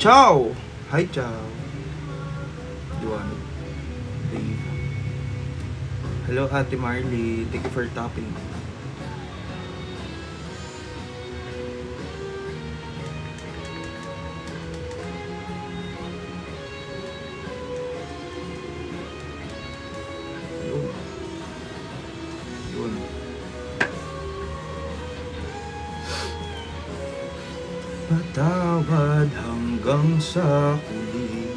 Ciao! Hi, ciao. Duano. Hello, Ate Marley. Thank you for tapping. Yun. Patawad hanggang sa huli.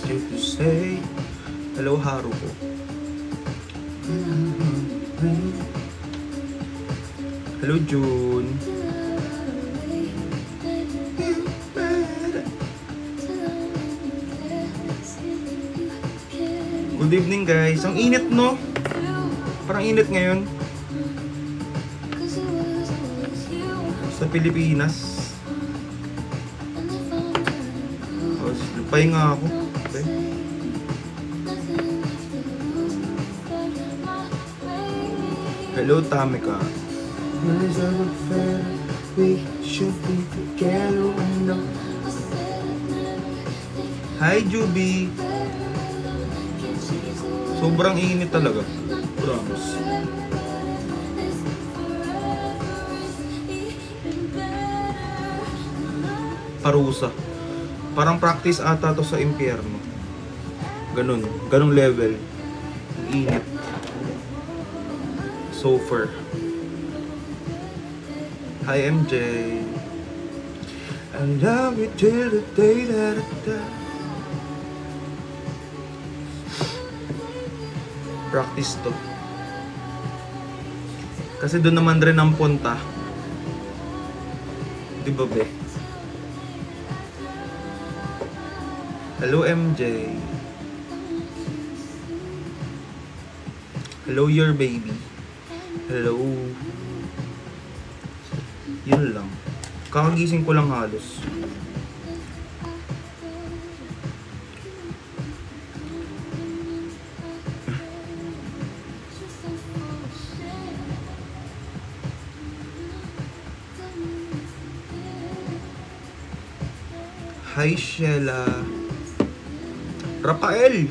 To say hello, Haruko. Hello, June. Good evening, guys. Ang init, no? Parang init ngayon sa Pilipinas. Pahinga ako. Okay. Hello, Tamika. Hi, Juby. Sobrang init talaga. Promise. Parusa. Parang practice ata to sa impyerno. Ganun level. Init. Sulfur. Hi, MJ. I love you till the day that I die. Practice to. Kasi doon naman rin ang punta. Di ba, be? Hello, MJ. Hello, your baby. Hello. Yun lang. Kakagising ko lang halos. Hi, Sheila. Rafael.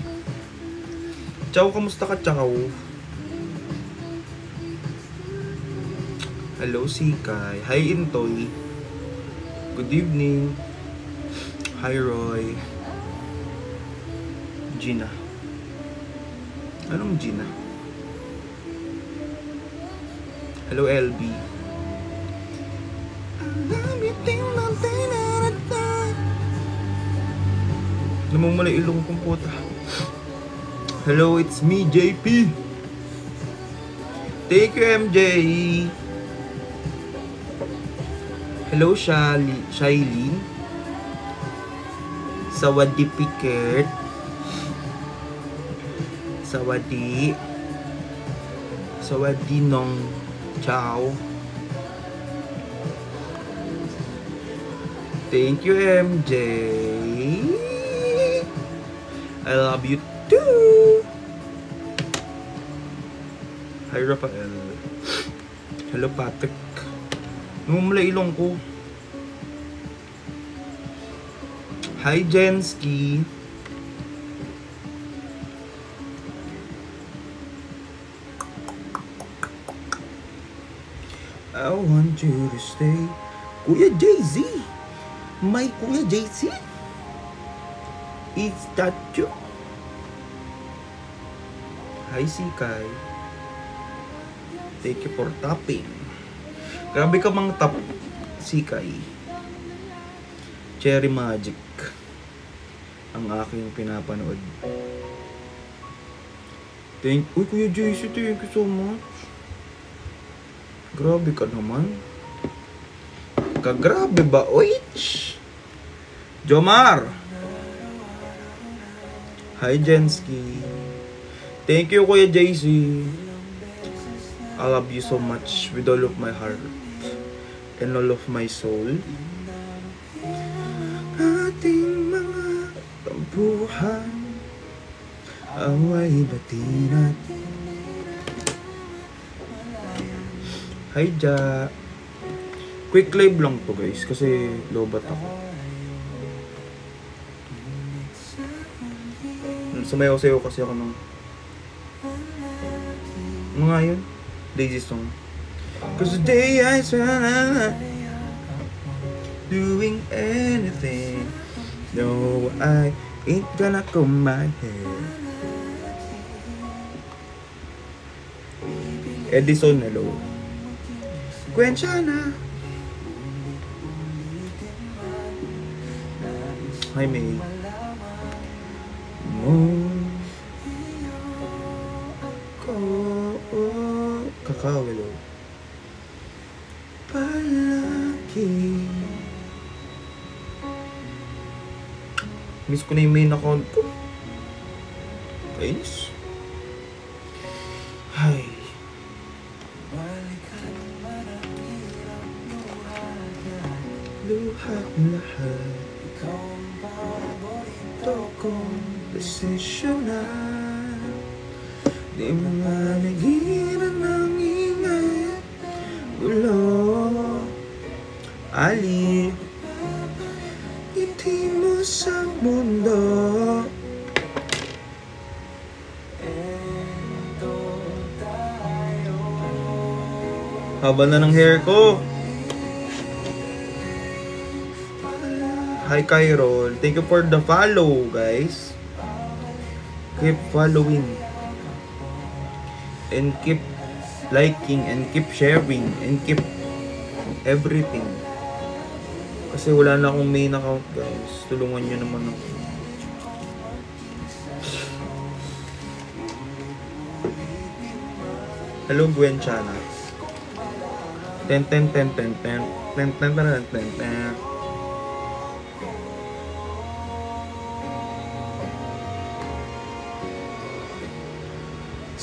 Ciao, kamusta ka, ciao? Hello, Sikay. Hi, Intoy. Good evening. Hi, Roy. Gina. Anong Gina? Hello, LB. Namumula ilong kong puta. Hello, it's me, JP. Thank you, MJ. Hello, Shailene. Sawadi Piket. Sawadi. Sawadi nong. Ciao. Thank you, MJ. I love you too. Hi, Rafael. Hello, Patrick. Namumula ilong ko. Hi, Jensky. I want you to stay. Kuya Jay-Z. My Kuya Jay-Z. Is that you? Hi, Sikay. Thank you for tapping. Grabe ka mang tap, Sikay. Cherry Magic ang aking pinapanood. Uy, Kuya JC, thank you so much. Grabe ka naman. Kagrabe ba, oich? Jomar. Hi, Jensky. Thank you, Kuya JC. I love you so much with all of my heart and all of my soul. Ating mga tampuhan, away batinat. Hi Ja. Quick live lang to guys kasi lobat ako. Sumayaw-sayaw kasi ako ng mga yun, Daisy song. Cause today I swear doing anything. No, I ain't gonna comb my hair. Edison, hello. Kwensya na. Hi May. Kakao, hello. Palagi. Miss ko na yung main account ko. Kainis. Hi. Luhat lahat. Ito kong desisyon na. Di mo nga nagiran ng ingay. Gulo. Ali. Ngiti mo sa mundo. Haba na ng hair ko. Hi Kyrol, thank you for the follow guys. Keep following and keep liking and keep sharing and keep everything. Kasi wala na akong main account guys. Tulungan nyo naman ako. Hello Gwen Chana. Ten.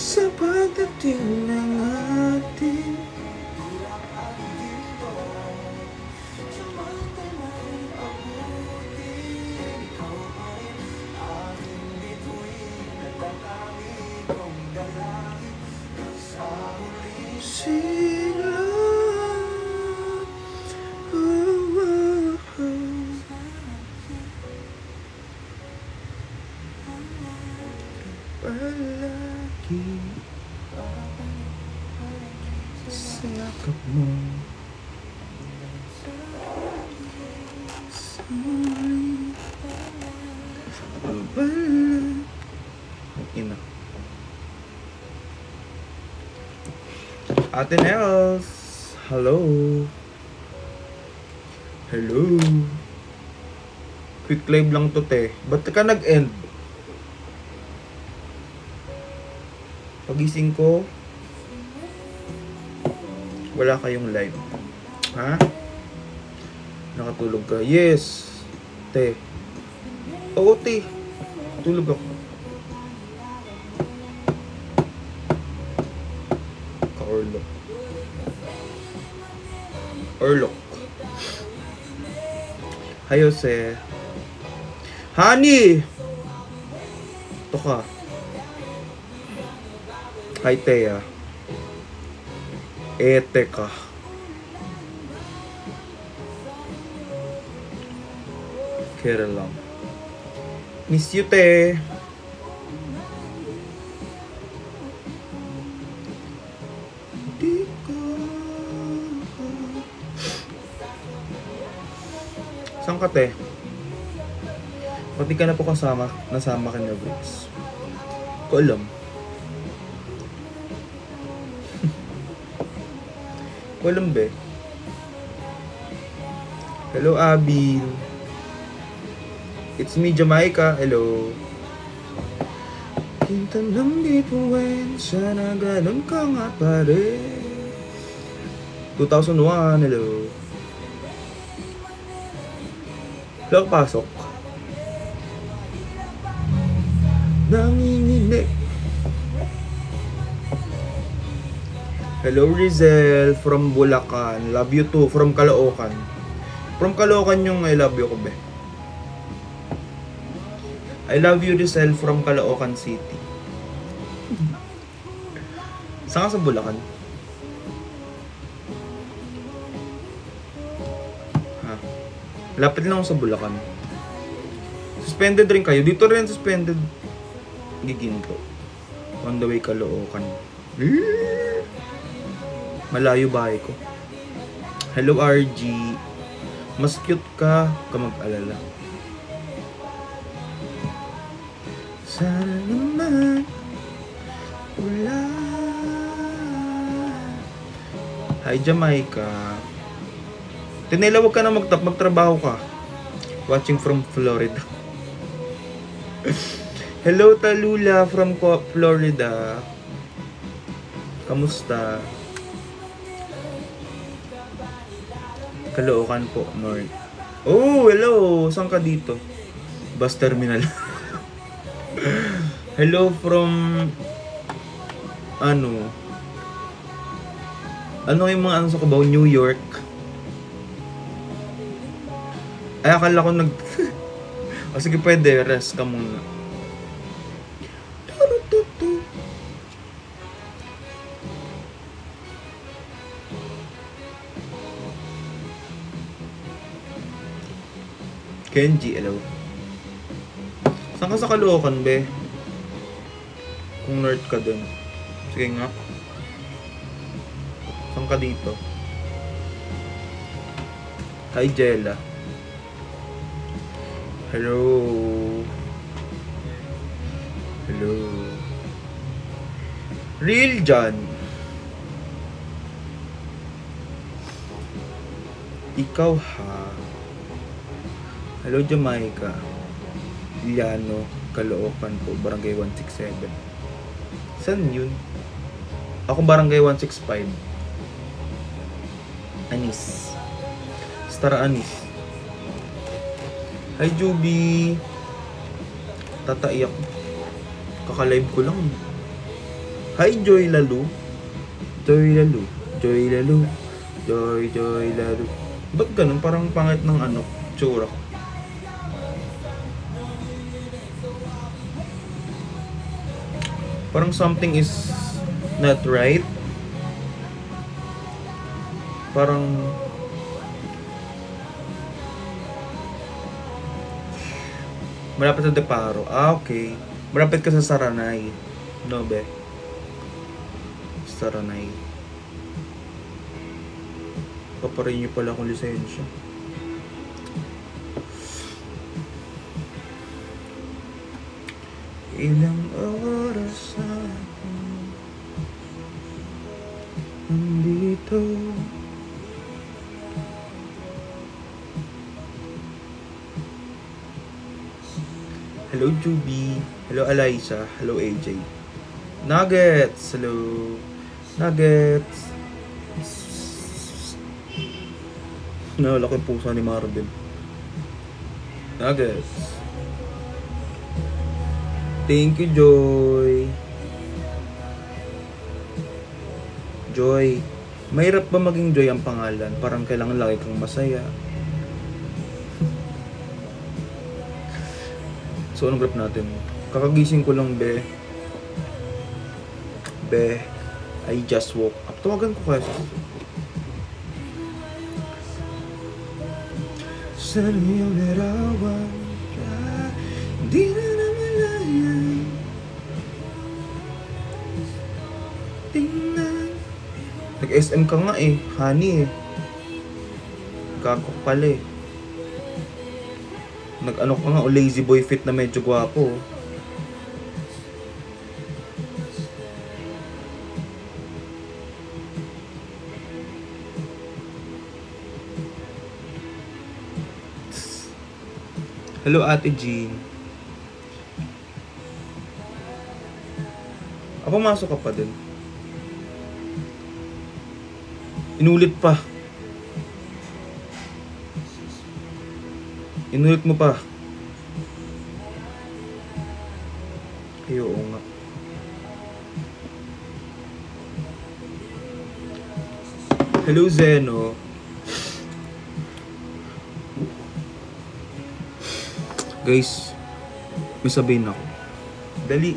Sa pagdating ng ating sila, palagi sa yakap mo. Sorry, palagi. Ina. Ate Nels, hello. Hello. Quick live lang to te. Ba't ka nag-end? Pagising ko, wala kayong live. Ha? Nakatulog ka? Yes. Te. Oo te. Tulog ako. Orlok. Orlok. Hi, Jose. Honey! Ito ka. Hi, Thea. Ete ka. Kera lang. Miss you, te. Saan ka te? Pati ka na po kasama, nasama ka na Bricks. Ko alam. Ko alam be. Hello Abil. It's me Jamaica. Hello. Kinta ng bituin, sana ganun ka nga pare. 2001, hello. Wala ka pasok. Nanginginig. Hello Rizel from Bulacan. Love you too. From Caloocan. From Caloocan yung I love you ko, be. I love you Rizel from Caloocan City. Saan ka sa Bulacan? Ha? Lapit lang ako sa Bulacan. Suspended rin kayo. Dito rin suspended. Giginto. On the way Caloocan. Malayo bahay ko. Hello RG. Mas cute ka mag-alala. Sana naman wala. Hi Jamaica. Tinela, wag ka na magtrabaho ka. Watching from Florida. Hello Talula from Florida. Kamusta? Caloocan po, North. Oh, hello! Saan ka dito? Bus terminal. Hello from... Ano yung mga sa Cubao? New York. Ay, akala ko nag... O sige, pwede. Rest ka muna. Kenji, hello. Saan ka sa Caloocan, be? Kung nerd ka dun. Sige nga. Saan ka dito? Hi, Jella. Hello. Hello. Real John. Ikaw ha. Hello Jamaica. Liano, Caloocan po, Barangay 167. Saan yun? Ako Barangay 165. Anis. Star Anis. Hi Juby. Tataiyak. Kaka-live ko lang. Hi Joy Lalu. Joy Lalu. Joy Lalu. Joy Lalu. Ba't ganun? Parang pangit ng ano, tsura ko. Parang something is not right. Parang malapit sa Deparo. Ah, okay. Malapit ka sa Saranay. No, be? Saranay. Paparin niyo pala akong lisensya. Ilang oras ako nandito. Hello Juby. Hello Eliza. Hello AJ. Nuggets. Hello Nuggets. Laki pusa ni Marvin. Nuggets. Thank you, Joy. Joy. Mahirap ba maging Joy ang pangalan? Parang kailangan lagi kang masaya. So, anong grab natin? Kakagising ko lang, be. Be, I just woke up. Tawagan ko kasi. Sana yung larawan ka, di na namalayan. Tingnan. Nag-SM ka nga eh, honey eh. Gagok pala eh. Nag-ano ka nga, o lazy boy fit na medyo gwapo. Hello Ate Jean. Pumasok ka pa din. Inulit pa. Inulit mo pa. Ay, oo nga. Hello, Zeno. Guys, may sabihin ako. Dali.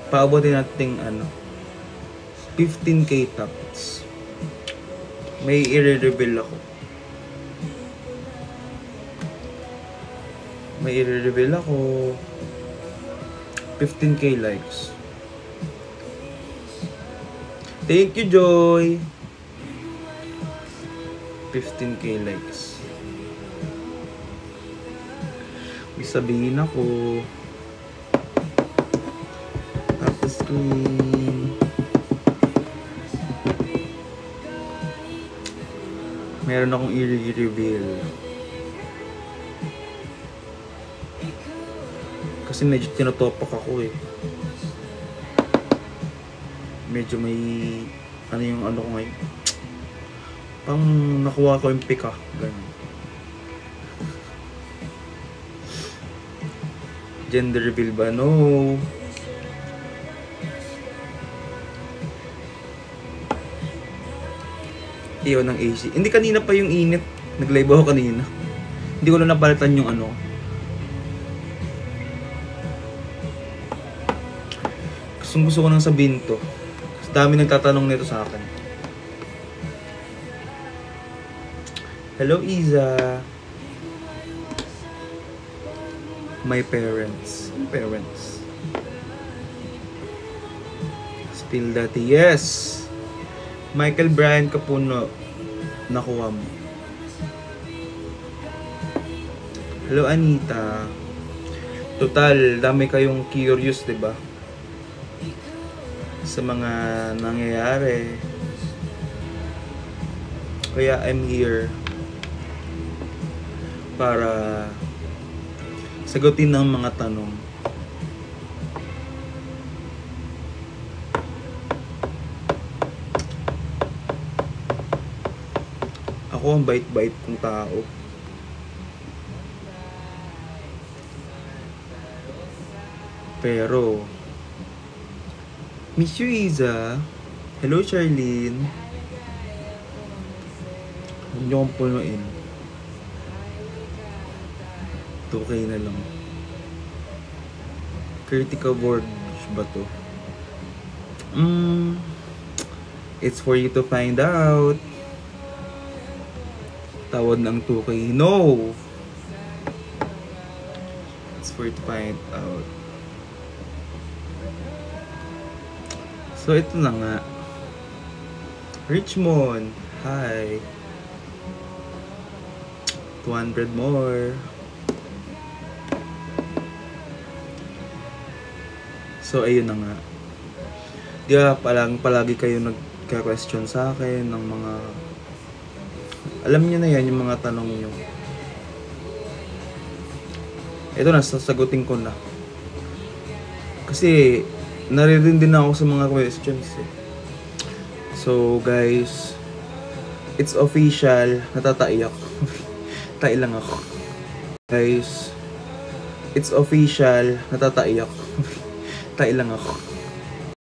Paabotin natin 15k taps. May i-reveal ako. May i-reveal ako. 15k likes. Thank you, Joy. 15k likes. May sabihin ako. Tapos screen. Meron akong i-reveal. Kasi medyo tinotopak ako eh. Medyo may yung ko ngayon. Pang nakuha ko yung pika. Ganun. Gender reveal ba? No. Iyo ng AC. Hindi, kanina pa yung init. Nag-live ako kanina. Hindi ko na napalitan yung Gusto ko nang sabihin to. Kasi dami nagtatanong nito sa akin. Hello, Iza. My parents. Spill that. Yes. Michael Brian Capuno. Nakuha mo. Hello, Anita. Total, dami kayong curious, diba? Sa mga nangyayari. Kaya I'm here para sagutin ng mga tanong. Ako ang bait-bait kong tao. Pero Miss you, Iza. Hello, Charlene. Huwag niyo akong punuin. 2K na lang. Critical board ba to? It's for you to find out. Tawad ng 2K. No! It's for you to find out. So, ito na nga. Richmond. Hi. 200 more. So, ayun na nga. Di ba palagi kayo nagka-question sa akin ng mga... Alam niyo na yan, yung mga tanong niyo. Ito na, sasagutin ko na. Kasi... naririnig din ako sa mga questions eh. So guys, it's official. Natataiyak. Tai lang ako. Guys, it's official. Natataiyak. Tai lang ako.